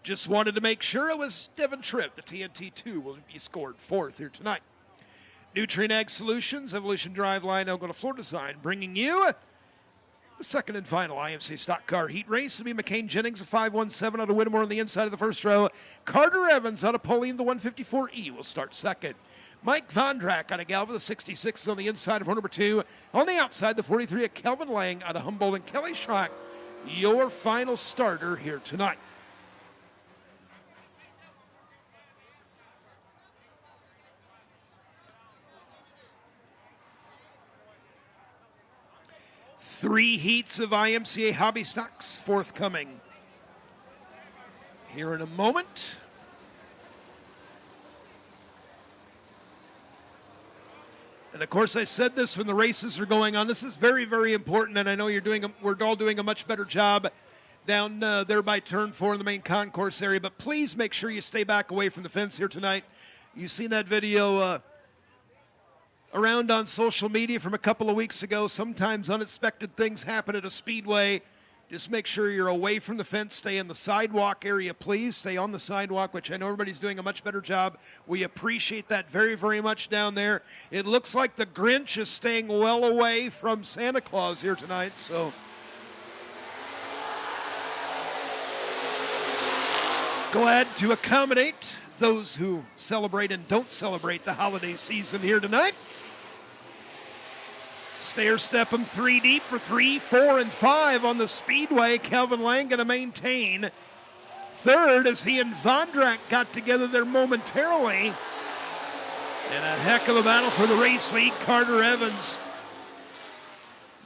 Just wanted to make sure it was Devin Tripp. The TNT2 will be scored fourth here tonight. Nutrient Ag Solutions, Evolution Driveline, Algona Floor Design, bringing you the second and final IMCA Stock Car Heat Race. It'll be McCain Jennings, a 517 out of Whittemore on the inside of the first row. Carter Evans out of Pauline, the 154E, will start second. Mike Vondrak out of Galva, the 66 on the inside of row number 2. On the outside, the 43 of Kelvin Lang out of Humboldt, and Kelly Schrock, your final starter here tonight. Three heats of IMCA Hobby Stocks forthcoming here in a moment. And of course, I said this when the races are going on. This is very, very important, and I know we're all doing a much better job down there by turn 4 in the main concourse area. But please make sure you stay back away from the fence here tonight. You've seen that video around on social media from a couple of weeks ago. Sometimes unexpected things happen at a speedway. Just make sure you're away from the fence. Stay in the sidewalk area, please. Stay on the sidewalk, which I know everybody's doing a much better job. We appreciate that very, very much down there. It looks like the Grinch is staying well away from Santa Claus here tonight, so glad to accommodate those who celebrate and don't celebrate the holiday season here tonight. Stair step them 3 deep for 3, 4, and 5 on the speedway. Kelvin Lang going to maintain third as he and Vondrak got together there momentarily. And a heck of a battle for the race lead. Carter Evans,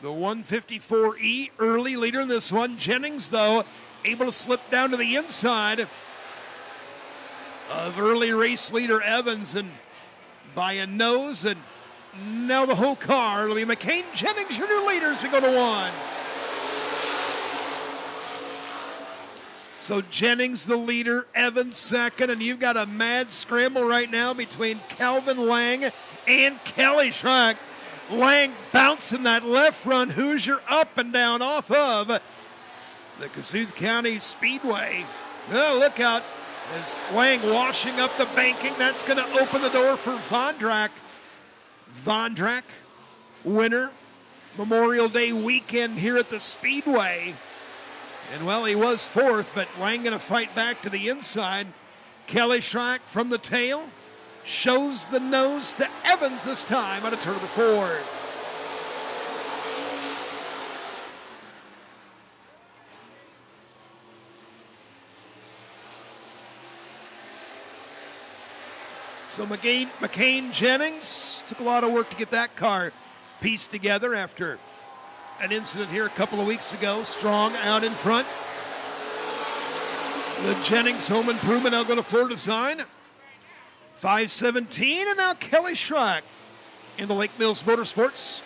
the 154E, early leader in this one. Jennings, though, able to slip down to the inside of early race leader Evans, and by a nose, and now the whole car. It'll be McCain Jennings, your new leader, as we go to 1. So Jennings the leader, Evans second, and you've got a mad scramble right now between Calvin Lang and Kelly Schrock. Lang bouncing that left front Hoosier up and down off of the Kossuth County Speedway. Oh, look out. As Lang washing up the banking, that's going to open the door for Vondrak. Vondrak, winner, Memorial Day weekend here at the Speedway. And, well, he was fourth, but Lang going to fight back to the inside. Kelly Schrock from the tail shows the nose to Evans this time out of turn number 4. So McCain Jennings took a lot of work to get that car pieced together after an incident here a couple of weeks ago. Strong out in front. The Jennings home improvement Algona Floor Design. 517, and now Kelly Schrock in the Lake Mills Motorsports.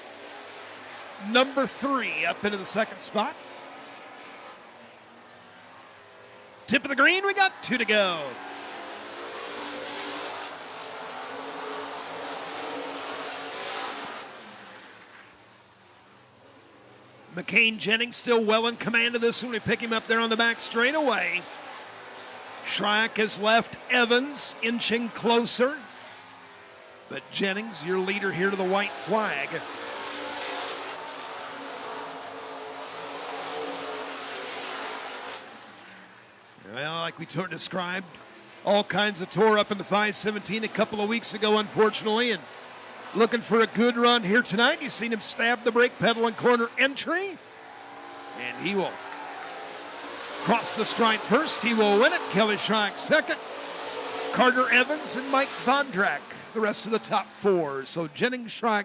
Number 3 up into the second spot. Tip of the green, we got 2 to go. McCain Jennings still well in command of this one. We pick him up there on the back straightaway. Schrock has left Evans inching closer. But Jennings, your leader here to the white flag. Well, like we described, all kinds of tore up in the 517 a couple of weeks ago, unfortunately, and looking for a good run here tonight. You've seen him stab the brake pedal in corner entry. And he will cross the stripe first. He will win it. Kelly Schrock second. Carter Evans and Mike Vondrak, the rest of the top 4. So Jennings, Schrock,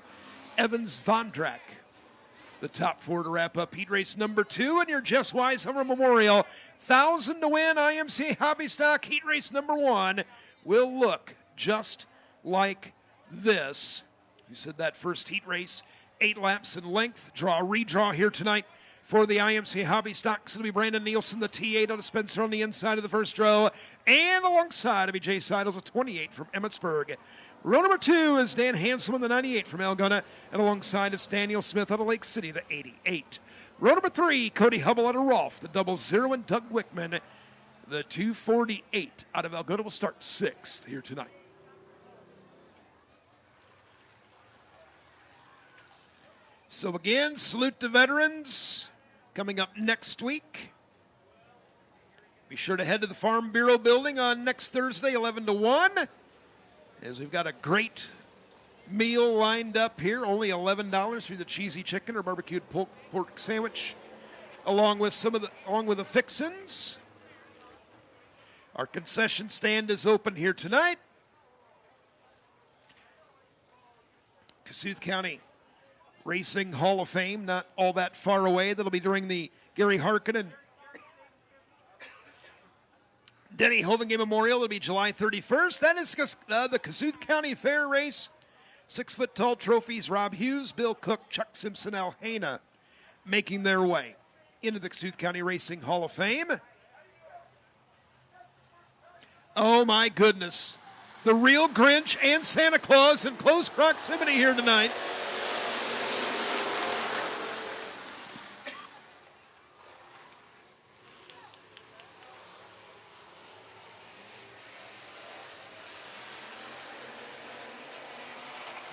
Evans, Vondrak, the top 4 to wrap up heat race number 2. And your Jess Weisheimer Memorial 1,000 to win IMCA Hobby Stock heat race number 1 will look just like this. You said that first heat race, 8 laps in length. Redraw here tonight for the IMCA Hobby Stocks. It'll be Brandon Nielsen, the T8 out of Spencer on the inside of the first row. And alongside it'll be Jay Seidels, a 28 from Emmetsburg. Row number 2 is Dan Hanselman, the 98 from Algona. And alongside is Daniel Smith out of Lake City, the 88. Row number 3, Cody Hubble out of Rolfe, the 00, and Doug Wickman, The 248 out of Algona will start 6th here tonight. So again, salute to veterans coming up next week. Be sure to head to the Farm Bureau building on next Thursday, 11 to 1, as we've got a great meal lined up here. Only $11 for the cheesy chicken or barbecued pork sandwich, along with the fixins. Our concession stand is open here tonight. Kossuth County Racing Hall of Fame, not all that far away. That'll be during the Gary Harkin and Denny Hovingen Memorial. That'll be July 31st. That is the Kossuth County Fair Race. 6-foot-tall trophies, Rob Hughes, Bill Cook, Chuck Simpson, Al Hana, making their way into the Kossuth County Racing Hall of Fame. Oh, my goodness. The real Grinch and Santa Claus in close proximity here tonight.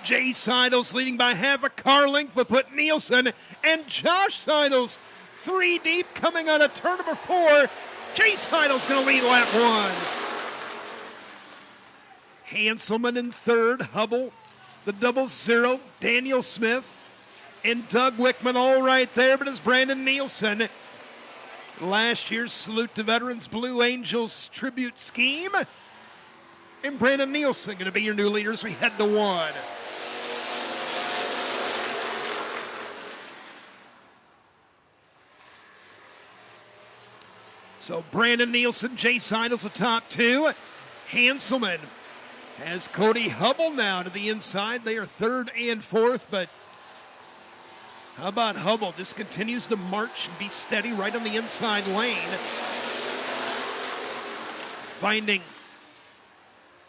Jay Seidels leading by half a car length, but put Nielsen and Josh Seidels 3 deep coming out of turn number 4. Jay Seidels going to lead lap 1. Hanselman in third, Hubble, the 00, Daniel Smith, and Doug Wickman all right there, but it's Brandon Nielsen. Last year's Salute to Veterans Blue Angels tribute scheme. And Brandon Nielsen going to be your new leader as we head to 1. So Brandon Nielsen, Jay Seidels the top 2. Hanselman has Cody Hubble now to the inside. They are 3rd and 4th, but how about Hubble? Just continues to march and be steady right on the inside lane. Finding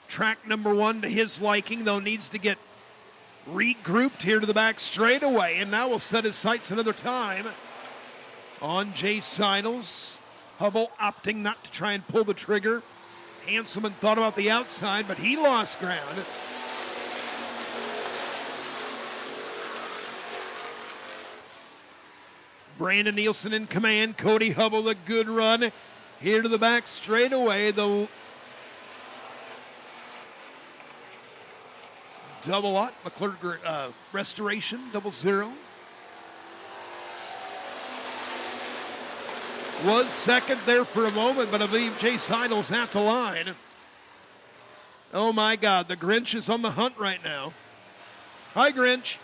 track number 1 to his liking, though needs to get regrouped here to the back straightaway, and now will set his sights another time on Jay Seidels. Hubble opting not to try and pull the trigger. Hanselman thought about the outside, but he lost ground. Brandon Nielsen in command. Cody Hubble, the good run here to the back straightaway. The double lot, McClure Restoration, 00. Was second there for a moment, but I believe Jay Seidels at the line. Oh my God, the Grinch is on the hunt right now. Hi, Grinch.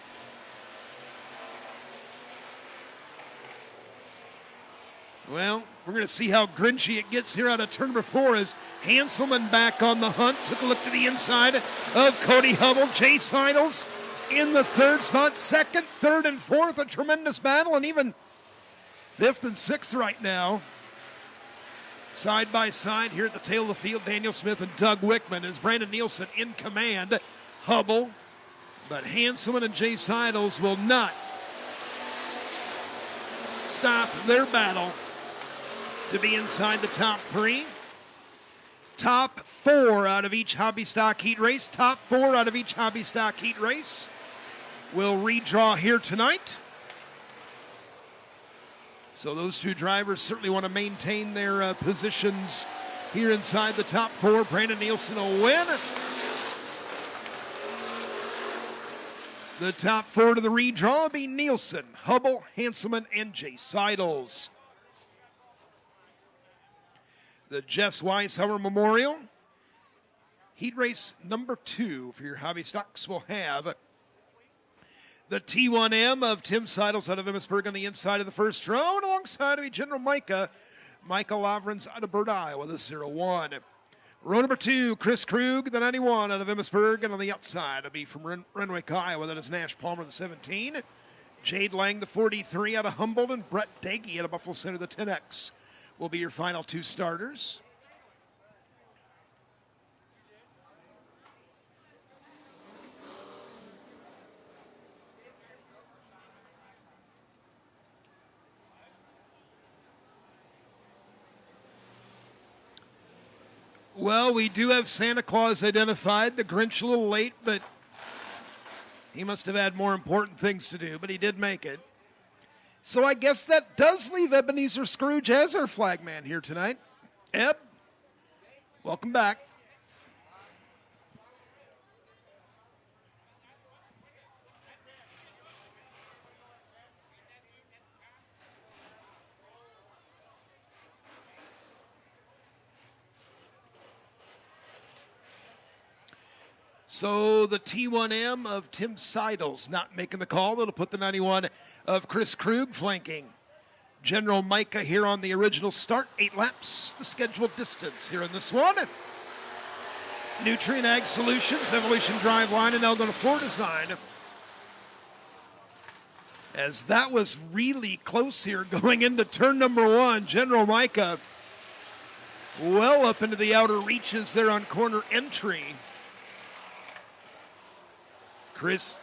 Well, we're going to see how Grinchy it gets here out of turn number 4 as Hanselman back on the hunt. Took a look to the inside of Cody Hubble. Jay Seidels in the 3rd spot. 2nd, 3rd, and 4th. A tremendous battle, and even 5th and 6th right now. Side by side here at the tail of the field, Daniel Smith and Doug Wickman as Brandon Nielsen in command. Hubble, but Hanselman and Jay Seidels will not stop their battle to be inside the top 3. Top 4 out of each hobby stock heat race. Top 4 out of each hobby stock heat race will redraw here tonight. So those 2 drivers certainly want to maintain their positions here inside the top 4. Brandon Nielsen will win. The top 4 to the redraw will be Nielsen, Hubble, Hanselman, and Jay Seidels. The Jess Weishauer Memorial heat race number 2 for your hobby stocks will have the T1M of Tim Seidels out of Emmitsburg on the inside of the first row, and alongside of General Michael Lavrens out of Bird, Iowa, the 01. Row number 2, Chris Krug, the 91 out of Emmitsburg, and on the outside it'll be from Renwick, Iowa, that is Nash Palmer, the 17. Jade Lang, the 43 out of Humboldt, and Brett Dagey out of Buffalo Center, the 10X will be your final 2 starters. Well, we do have Santa Claus identified. The Grinch a little late, but he must have had more important things to do, but he did make it. So I guess that does leave Ebenezer Scrooge as our flagman here tonight. Eb, welcome back. So the T1M of Tim Seidel's not making the call. That'll put the 91 of Chris Krug flanking General Micah here on the original start. 8 laps, the scheduled distance here in this one. Nutrient Ag Solutions, Evolution Drive Line, and Algona Floor Design. As that was really close here going into turn number 1. General Micah well up into the outer reaches there on corner entry. Chris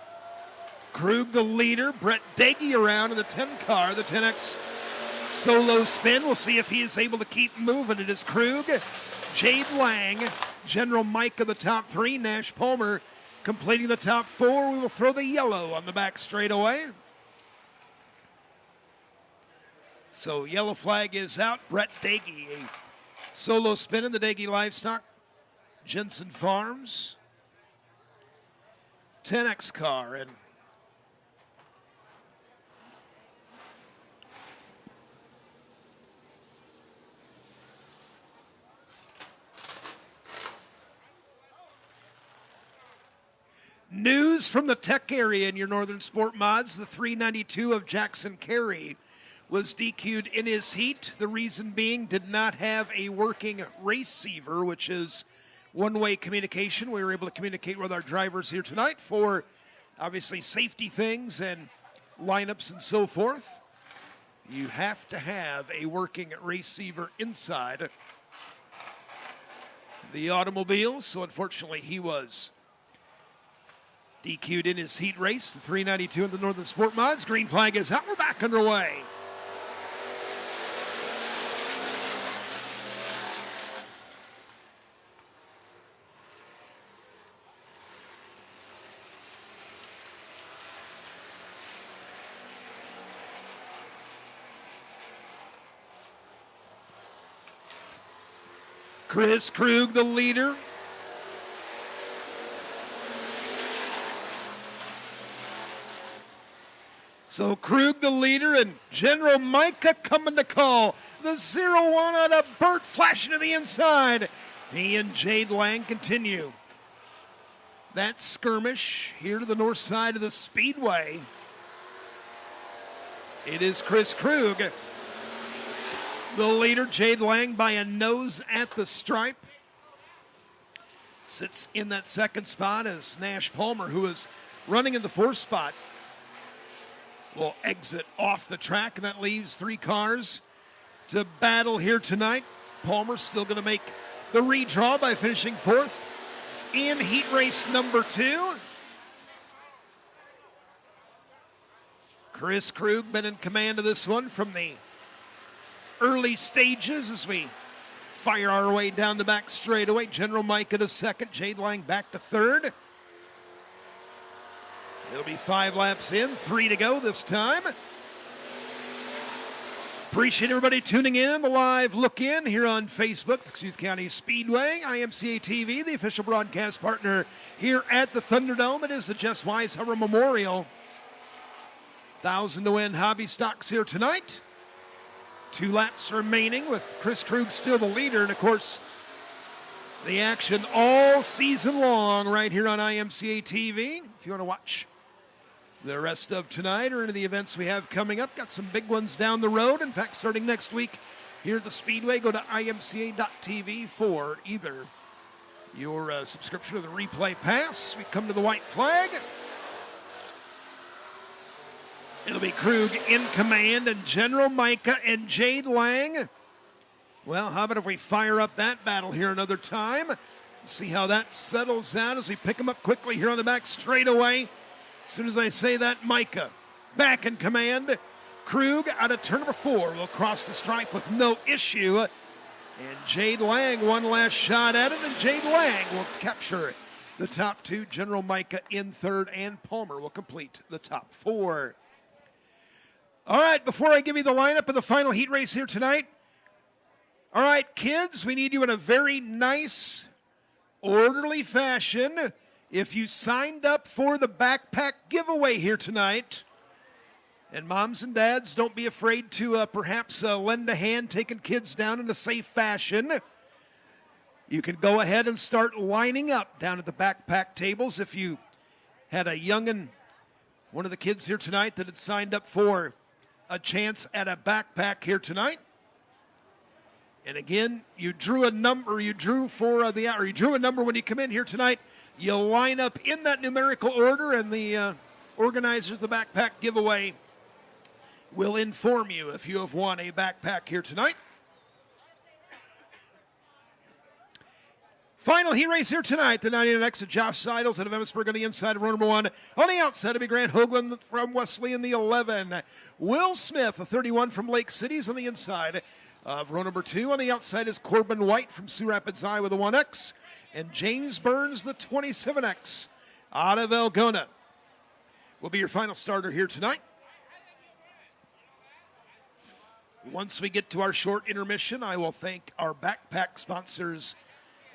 Krug, the leader. Brett Daggy around in the 10 car, the 10X solo spin. We'll see if he is able to keep moving. It is Krug, Jade Lang, General Micah, the top 3. Nash Palmer completing the top 4. We will throw the yellow on the back straightaway. So yellow flag is out. Brett Daggy, a solo spin in the Daggy Livestock, Jensen Farms 10X car. And news from the tech area in your Northern Sport Mods. The 392 of Jackson Carey was DQ'd in his heat. The reason being did not have a working receiver, which is one-way communication. We were able to communicate with our drivers here tonight for obviously safety things and lineups and so forth. You have to have a working receiver inside the automobile. So unfortunately he was DQ'd in his heat race. The 392 in the Northern Sport Mods. Green flag is out. We're back underway. Chris Krug, the leader. So Krug, the leader, and General Micah coming to call. The 0-1 out of Burt flashing to the inside. He and Jade Lang continue that skirmish here to the north side of the Speedway. It is Chris Krug, the leader. Jade Lang by a nose at the stripe. Sits in that second spot as Nash Palmer, who is running in the 4th spot, will exit off the track, and that leaves 3 cars to battle here tonight. Palmer still going to make the redraw by finishing 4th in heat race number 2. Chris Krug been in command of this one from the early stages as we fire our way down the back straightaway. General Micah to 2nd, Jade Lang back to 3rd. It'll be 5 laps in, 3 to go this time. Appreciate everybody tuning in on the live look in here on Facebook, the Kossuth County Speedway, IMCA TV, the official broadcast partner here at the Thunderdome. It is the Jess Weishauer Memorial. 1,000 to win hobby stocks here tonight. 2 laps remaining with Chris Krug still the leader. And, of course, the action all season long right here on IMCA TV. If you want to watch the rest of tonight or any of the events we have coming up, got some big ones down the road. In fact, starting next week here at the Speedway, go to imca.tv for either your subscription or the replay pass. We come to the white flag. It'll be Krug in command and General Micah and Jade Lang. Well, how about if we fire up that battle here another time? See how that settles out as we pick them up quickly here on the back straightaway. As soon as I say that, Micah back in command. Krug out of turn number 4 will cross the stripe with no issue. And Jade Lang, one last shot at it, and Jade Lang will capture the top two. General Micah in third, and Palmer will complete the top four. All right, before I give you the lineup of the final heat race here tonight, all right, kids, we need you in a very nice, orderly fashion. If you signed up for the backpack giveaway here tonight, and moms and dads, don't be afraid to perhaps lend a hand taking kids down in a safe fashion. You can go ahead and start lining up down at the backpack tables. If you had a youngin', one of the kids here tonight that had signed up for a chance at a backpack here tonight. And again, you drew a number, you drew a number when you come in here tonight. You line up in that numerical order, and the organizers of the backpack giveaway will inform you if you have won a backpack here tonight. Final heat race here tonight. The 99X of Josh Seidels out of Emmitsburg on the inside of row number 1. On the outside, it'll be Grant Hoagland from Wesley in the 11. Will Smith, a 31 from Lake City, is on the inside of row number 2. On the outside is Corbin White from Sioux Rapids, Iowa, the 1X. And James Burns, the 27X, out of Algona, will be your final starter here tonight. Once we get to our short intermission, I will thank our backpack sponsors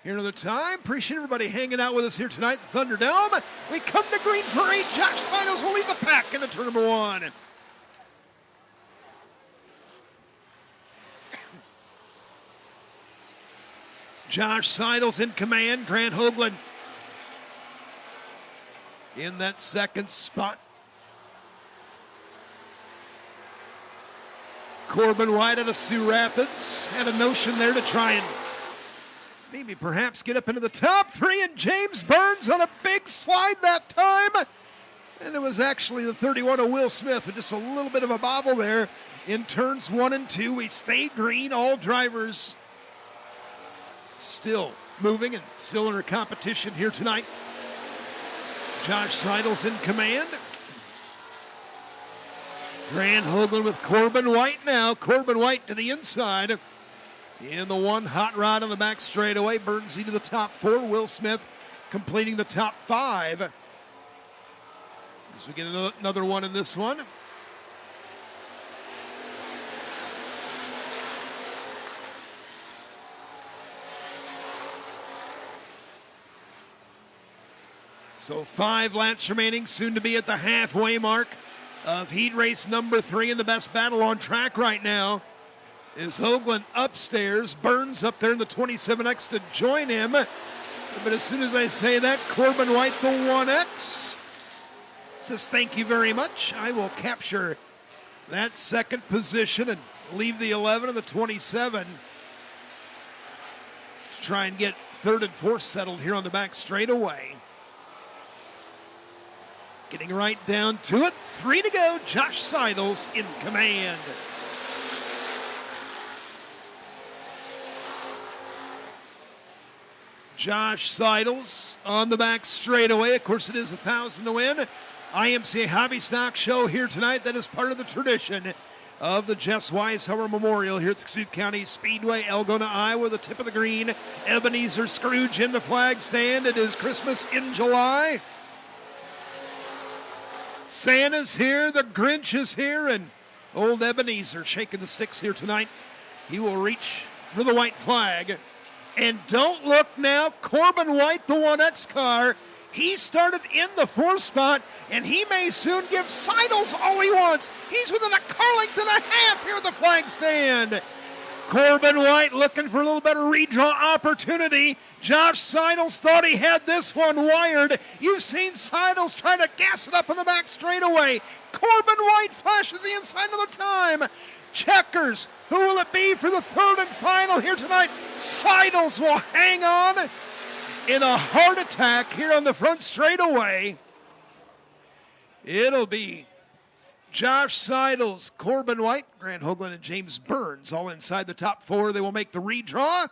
here another time. Appreciate everybody hanging out with us here tonight at the Thunderdome. We come to green for 8. Josh Seidels will lead the pack into turn number 1. Josh Seidels in command. Grant Hoagland in that second spot. Corbin White out of Sioux Rapids had a notion there to try and maybe perhaps get up into the top 3, and James Burns on a big slide that time. And it was actually the 31 of Will Smith with just a little bit of a bobble there in turns 1 and 2. We stay green. All drivers still moving and still under competition here tonight. Josh Seidels in command. Grant Hoagland with Corbin White now. Corbin White to the inside. In the one hot rod on the back straightaway. Burns into the top 4. Will Smith completing the top 5. As we get another one in this one. So 5 laps remaining, soon to be at the halfway mark of heat race number 3, and the best battle on track right now is Hoagland upstairs, Burns up there in the 27X to join him. But as soon as I say that, Corbin White, the 1X, says thank you very much. I will capture that second position and leave the 11 and the 27 to try and get 3rd and 4th settled here on the back straightaway. Getting right down to it. 3 to go. Josh Seidels in command. Josh Seidels on the back straightaway. Of course, it is 1,000 to win. IMCA Hobby Stock Show here tonight. That is part of the tradition of the Jess Weishauer Memorial here at the Kossuth County Speedway, Algona, Iowa. The tip of the green. Ebenezer Scrooge in the flag stand. It is Christmas in July. Santa's here, the Grinch is here, and old Ebenezer shaking the sticks here tonight. He will reach for the white flag. And don't look now, Corbin White, the 1X car, he started in the 4th spot, and he may soon give Seidels all he wants. He's within a car length and a half here at the flag stand. Corbin White looking for a little better redraw opportunity. Josh Seidels thought he had this one wired. You've seen Seidels trying to gas it up in the back straightaway. Corbin White flashes the inside another time. Checkers, who will it be for the 3rd and final here tonight? Seidels will hang on in a heart attack here on the front straightaway. It'll be Josh Seidels, Corbin White, Grant Hoagland, and James Burns all inside the top 4. They will make the redraw.